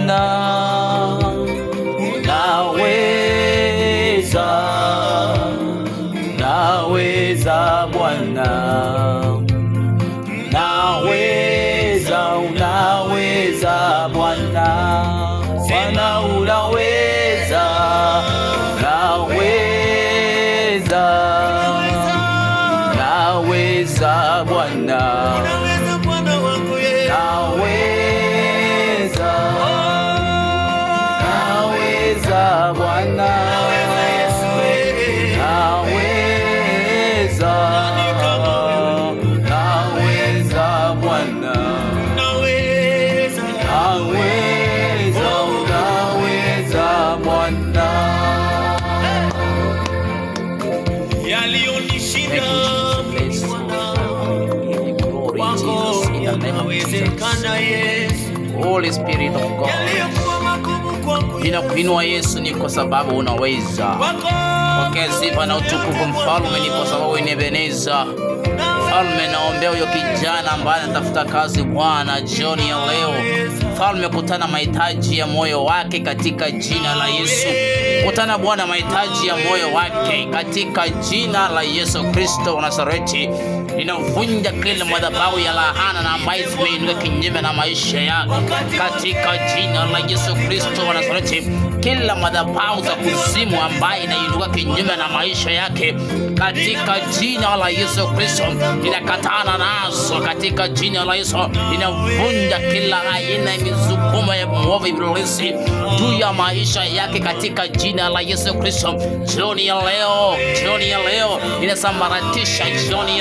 Bwana, unaweza, unaweza Bwana, unaweza Bwana, Bwana unaweza, unaweza, unaweza Bwana, unaweza Bwana wangu yeye, unaweza, unaweza Bwana, unaweza Yesu yeye, unaweza, unaweza Bwana, unaweza, unaweza, unaweza Bwana. Yaliyonishinda Holy Spirit of God, ninakuinua Yesu, ni kwa sababu unaweza. Pokea sifa na utukufu Mfalme, ni kwa sababu unebeneza. Mfalme, naombea huyo kijana ambaye anatafuta kazi Bwana jioni ya leo. Mfalme, kutana mahitaji ya moyo wake katika jina la Yesu. Kutana Bwana mahitaji ya moyo wake katika jina la Yesu Kristo wa Nazareti. Ninavunja kila madhabahu ya laana na ambayo zimeinuka kinyume na maisha yake katika jina la Yesu Kristo wa Nazareti. Kila madhabahu za kuzimu ambayo inainuka kinyume na maisha yake katika jina la Yesu Kristo, ninakatana nazo katika jina la Yesu. Ninavunja kila aina ya mizukumo ya mwovu ibilisi juu ya maisha yake katika jina la Yesu Kristo. Jioni ya leo, ninasambaratisha jioni